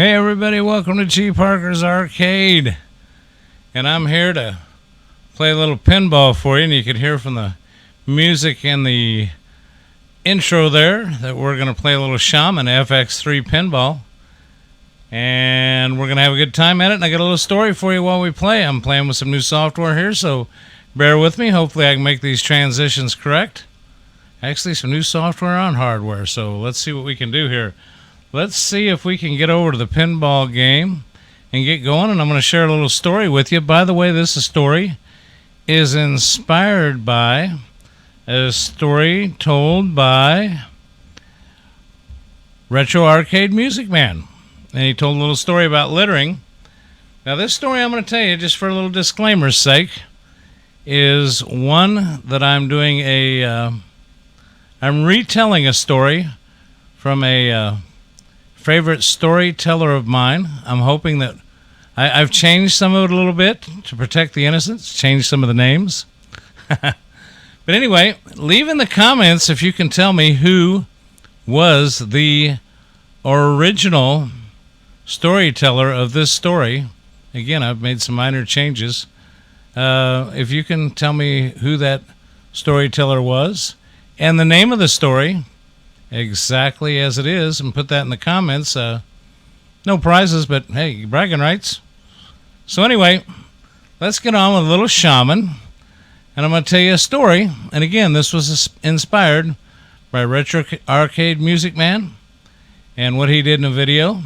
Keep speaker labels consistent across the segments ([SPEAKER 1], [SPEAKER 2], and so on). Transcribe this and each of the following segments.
[SPEAKER 1] Hey everybody, welcome to G.Parkers Arcade. And I'm here to play a little pinball for you, and you can hear from the music in the intro there that we're going to play a little Shaman FX3 Pinball. And we're going to have a good time at it, and I got a little story for you while we play. I'm playing with some new software here, so bear with me. Hopefully I can make these transitions correct. Actually, some new software on hardware, so let's see what we can do here. Let's see if we can get over to the pinball game and get going, and I'm going to share a little story with you. By the way, this story is inspired by a story told by Retro Arcade Music Man, and he told a little story about littering. Now, this story I'm going to tell you, just for a little disclaimer's sake, is one that I'm doing I'm retelling a story from a favorite storyteller of mine. I'm hoping that I've changed some of it a little bit to protect the innocents, changed some of the names. But anyway, leave in the comments if you can tell me who was the original storyteller of this story. Again, I've made some minor changes. If you can tell me who that storyteller was and the name of the story exactly as it is, and put that in the comments. No prizes, but hey, bragging rights. So anyway, let's get on with a little Shaman, and I'm going to tell you a story. And again, this was inspired by Retro Arcade Music Man and what he did in a video.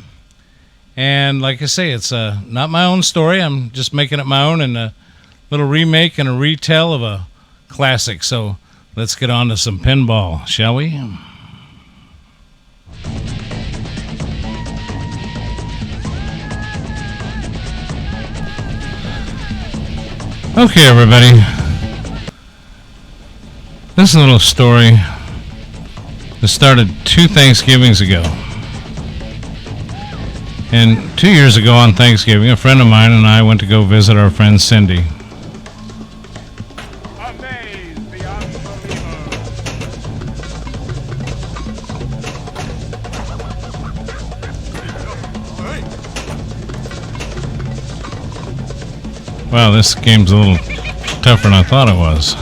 [SPEAKER 1] And like I say, it's not my own story. I'm just making it my own, and a little remake and a retell of a classic. So let's get on to some pinball, shall we? Okay, everybody. This is a little story that started 2 Thanksgivings ago. And 2 years ago on Thanksgiving, a friend of mine and I went to go visit our friend Cindy. Wow, this game's a little tougher than I thought it was.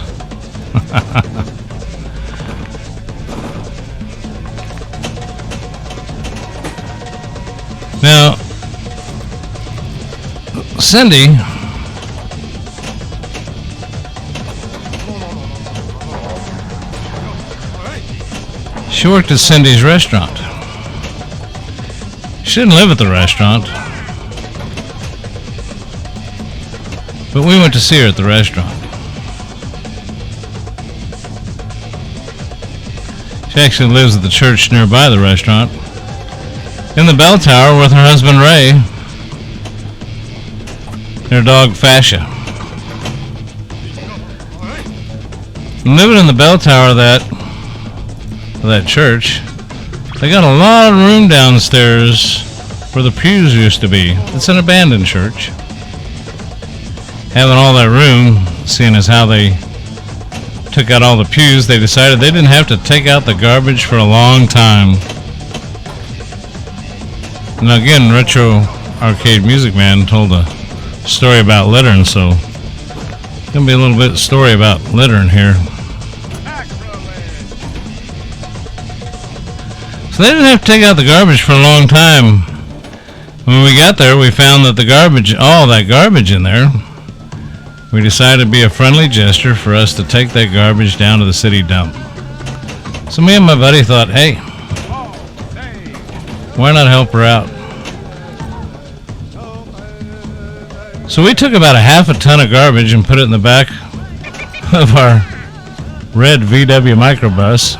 [SPEAKER 1] Now, Cindy she worked at Cindy's restaurant. She didn't live at the restaurant, but we went to see her at the restaurant. She actually lives at the church nearby the restaurant, in the bell tower with her husband Ray, their dog Fascia. And living in the bell tower of that church, they got a lot of room downstairs where the pews used to be. It's an abandoned church. Having all that room, seeing as how they took out all the pews, they decided they didn't have to take out the garbage for a long time. Now again, Retro Arcade Music Man told a story about littering, so it's going to be a little bit of story about littering here. So they didn't have to take out the garbage for a long time. When we got there, we found that all that garbage in there, we decided it'd be a friendly gesture for us to take that garbage down to the city dump. So me and my buddy thought, hey, why not help her out? So we took about a half a ton of garbage and put it in the back of our red VW microbus,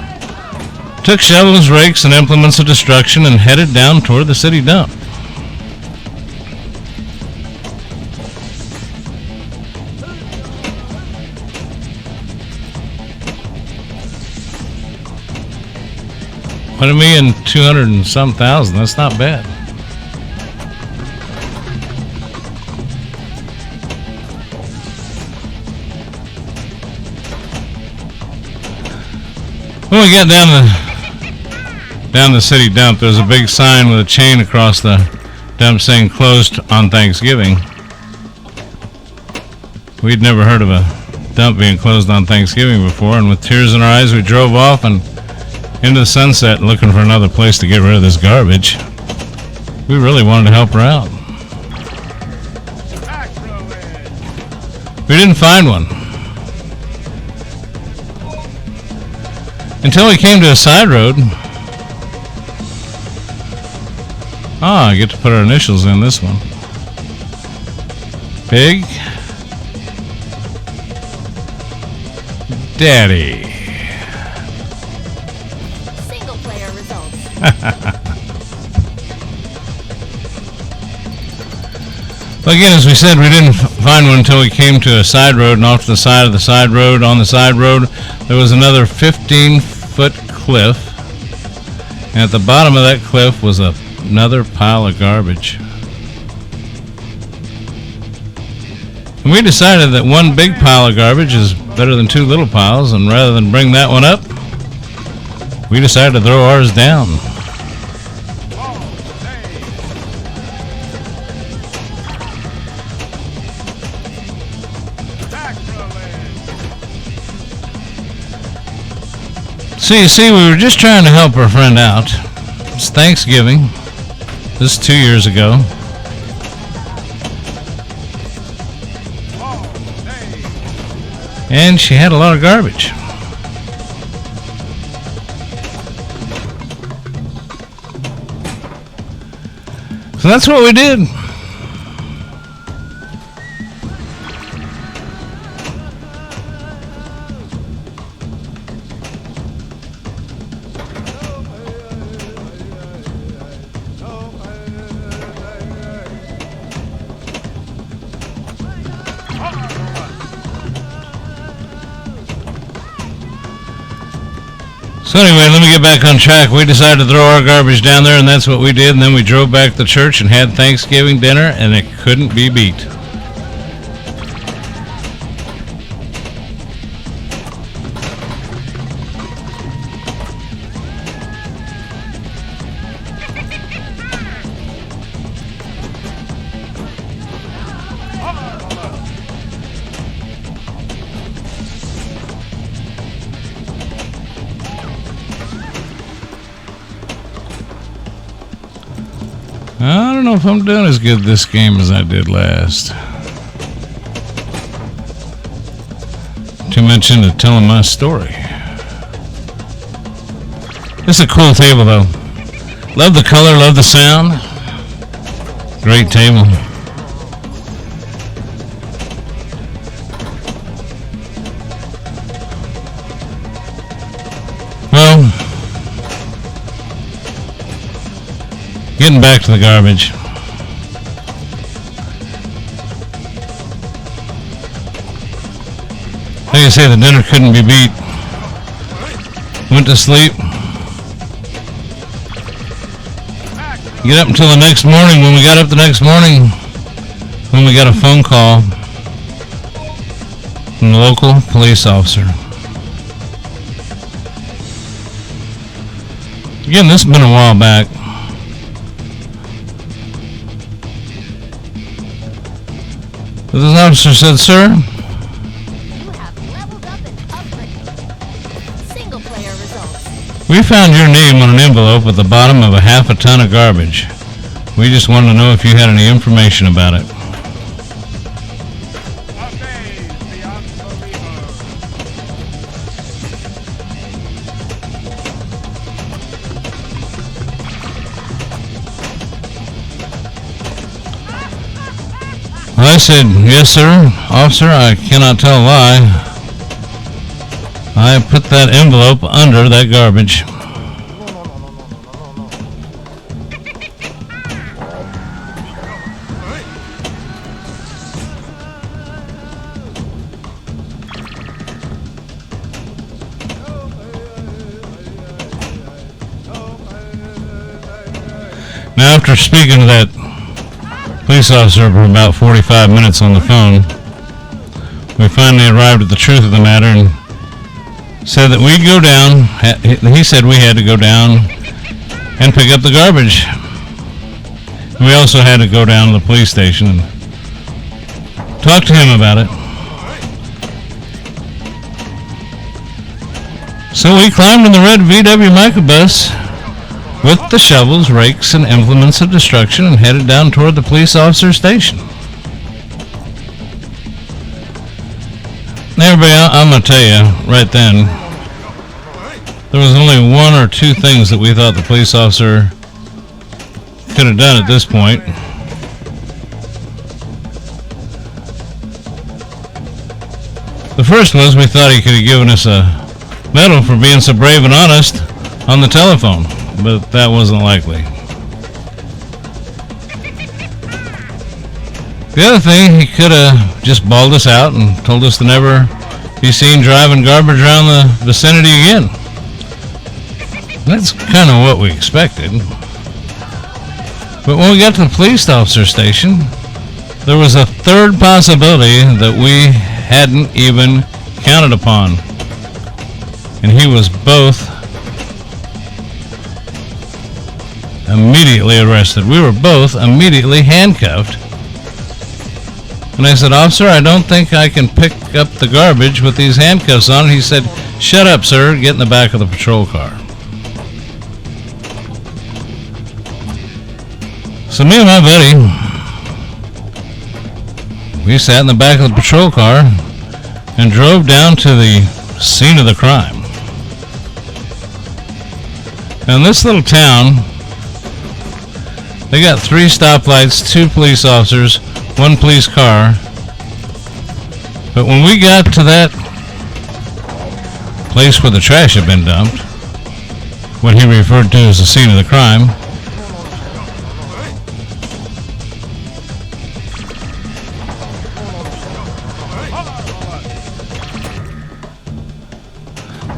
[SPEAKER 1] took shovels, rakes, and implements of destruction, and headed down toward the city dump. $1,200,000 and some thousand. That's not bad. When we got down the city dump, there's a big sign with a chain across the dump saying closed on Thanksgiving. We'd never heard of a dump being closed on Thanksgiving before, and with tears in our eyes, we drove off and into the sunset looking for another place to get rid of this garbage. We really wanted to help her out. We didn't find one until we came to a side road. I get to put our initials in this one. Big Daddy.
[SPEAKER 2] Single player results.
[SPEAKER 1] Well, again, as we said, we didn't find one until we came to a side road, and off to the side of the side road, on the side road, there was another 15-foot cliff, and at the bottom of that cliff was another pile of garbage. And we decided that one big pile of garbage is better than two little piles, and rather than bring that one up, we decided to throw ours down. So you see, we were just trying to help our friend out. It's Thanksgiving. This is 2 years ago. And she had a lot of garbage. So that's what we did. So anyway, let me get back on track. We decided to throw our garbage down there, and that's what we did. And then we drove back to church and had Thanksgiving dinner, and it couldn't be beat. I don't know if I'm doing as good this game as I did last. Too much into telling my story. This is a cool table, though. Love the color, love the sound. Great table. Well, getting back to the garbage. Like I say, the dinner couldn't be beat. Went to sleep. Get up until the next morning. When we got up the next morning, when we got a phone call from the local police officer. Again, this has been a while back. But this officer said, "Sir,
[SPEAKER 2] You have leveled up and upgraded. Single player results.
[SPEAKER 1] we found your name on an envelope at the bottom of a half a ton of garbage. We just wanted to know if you had any information about it." I said, "Yes, sir. Officer, I cannot tell a lie. I put that envelope under that garbage." Now, after speaking to that police officer for about 45 minutes on the phone, we finally arrived at the truth of the matter and said that we'd go down. He said we had to go down and pick up the garbage. We also had to go down to the police station and talk to him about it. So we climbed in the red VW microbus with the shovels, rakes, and implements of destruction and headed down toward the police officer's station. Now, everybody, I'm going to tell you right then, there was only one or two things that we thought the police officer could have done at this point. The first was we thought he could have given us a medal for being so brave and honest on the telephone, but that wasn't likely. The other thing, he could have just bawled us out and told us to never be seen driving garbage around the vicinity again. That's kind of what we expected. But when we got to the police officer station, there was a third possibility that we hadn't even counted upon. And he was both immediately arrested. We were both immediately handcuffed. And I said, "Officer, I don't think I can pick up the garbage with these handcuffs on." He said, "Shut up, sir. Get in the back of the patrol car." So me and my buddy, we sat in the back of the patrol car and drove down to the scene of the crime. Now in this little town, they got 3 stoplights, 2 police officers, 1 police car. But when we got to that place where the trash had been dumped, what he referred to as the scene of the crime,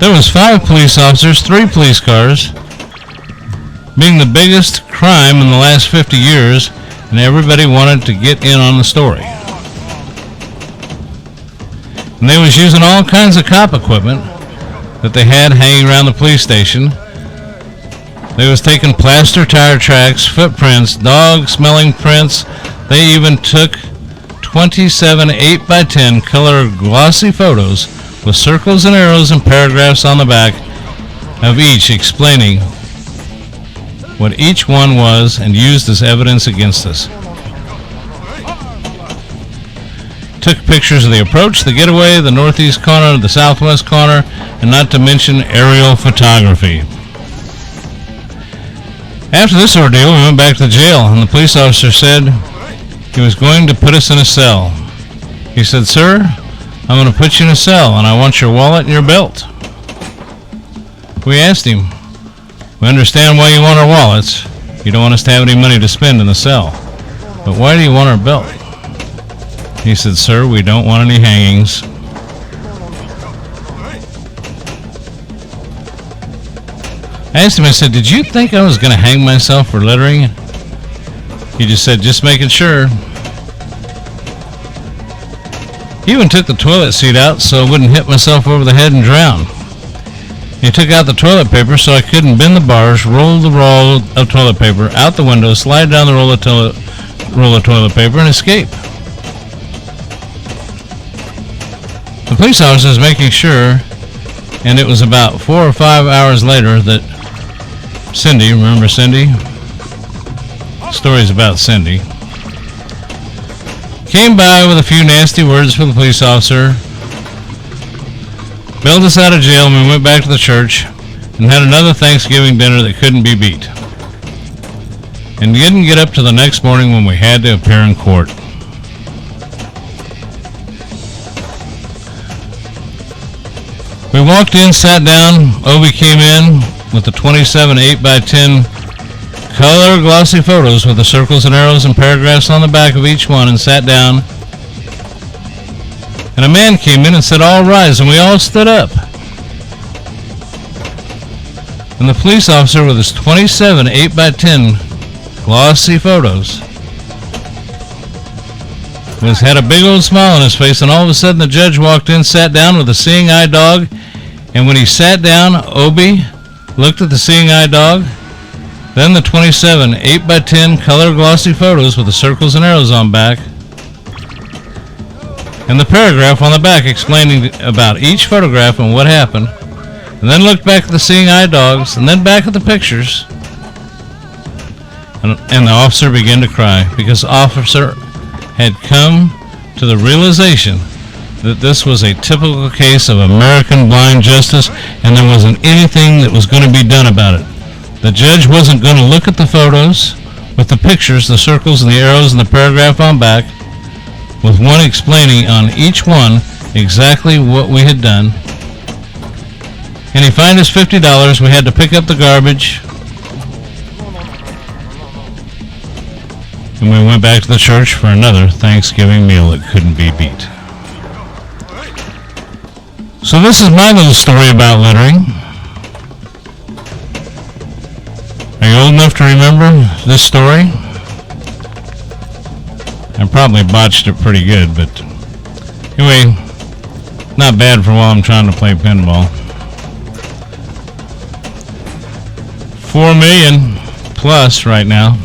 [SPEAKER 1] there was 5 police officers, 3 police cars, being the biggest crime in the last 50 years, and everybody wanted to get in on the story. And they was using all kinds of cop equipment that they had hanging around the police station. They was taking plaster tire tracks, footprints, dog-smelling prints. They even took 27 8x10 color glossy photos with circles and arrows and paragraphs on the back of each explaining what each one was and used as evidence against us. Took pictures of the approach, the getaway, the northeast corner, the southwest corner, and not to mention aerial photography. After this ordeal, we went back to the jail, and the police officer said he was going to put us in a cell. He said, "Sir, I'm going to put you in a cell, and I want your wallet and your belt." We asked him, "We understand why you want our wallets. You don't want us to have any money to spend in the cell. But why do you want our belt?" He said, "Sir, we don't want any hangings." I asked him, I said, "Did you think I was going to hang myself for littering?" He just said, "Just making sure." He even took the toilet seat out so I wouldn't hit myself over the head and drown. He took out the toilet paper so I couldn't bend the bars, roll the roll of toilet paper out the window, slide down the roll of toilet paper, and escape. The police officer was making sure, and it was about 4 or 5 hours later that Cindy, remember Cindy? Stories about Cindy. Came by with a few nasty words for the police officer, bailed us out of jail, and we went back to the church and had another Thanksgiving dinner that couldn't be beat. And didn't get up to the next morning when we had to appear in court. We walked in, sat down. Obi came in with the 27 8x10 color glossy photos with the circles and arrows and paragraphs on the back of each one, and sat down. And a man came in and said, "All rise," and we all stood up. And the police officer with his 27 8x10 glossy photos had a big old smile on his face, and all of a sudden the judge walked in, sat down with a seeing eye dog, and when he sat down, Obi looked at the seeing eye dog, Then the 27 8x10 color glossy photos with the circles and arrows on back, and the paragraph on the back explaining about each photograph and what happened, and then looked back at the seeing eye dogs, and then back at the pictures, and the officer began to cry because the officer had come to the realization that this was a typical case of American blind justice, and there wasn't anything that was going to be done about it. The judge wasn't going to look at the photos with the pictures, the circles and the arrows and the paragraph on back, with one explaining on each one exactly what we had done. And he fined us $50. We had to pick up the garbage. And we went back to the church for another Thanksgiving meal that couldn't be beat. So this is my little story about littering. Are you old enough to remember this story? I probably botched it pretty good, but anyway, not bad for while I'm trying to play pinball. 4 million plus right now.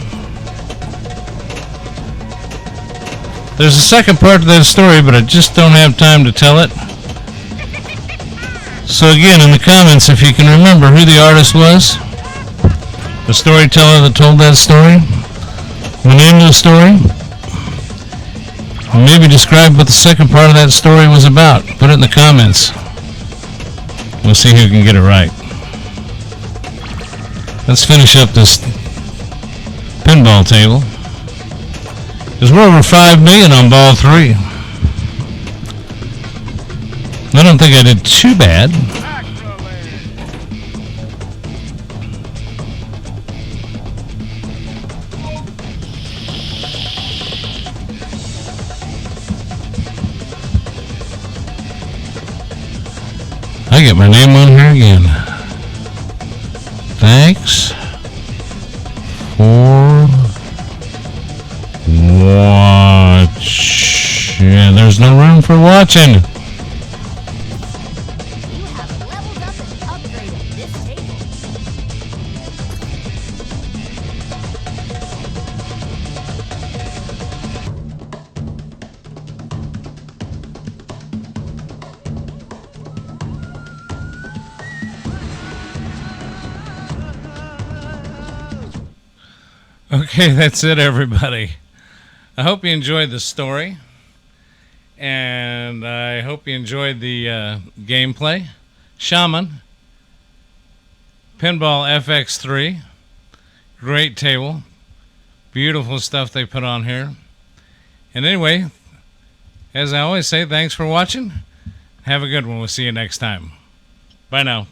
[SPEAKER 1] There's a second part to that story, but I just don't have time to tell it. So again, in the comments, if you can remember who the artist was, the storyteller that told that story, the name of the story, and maybe describe what the second part of that story was about. Put it in the comments. We'll see who can get it right. Let's finish up this pinball table, because we're over 5 million on ball 3. I don't think I did too bad. I get my name on here again. Thanks for watching. There's no room for watching.
[SPEAKER 2] You have leveled up and upgraded this table.
[SPEAKER 1] Okay, that's it, everybody. I hope you enjoyed the story, and I hope you enjoyed the gameplay. Shaman, Pinball FX3, great table, beautiful stuff they put on here. And anyway, as I always say, thanks for watching. Have a good one. We'll see you next time. Bye now.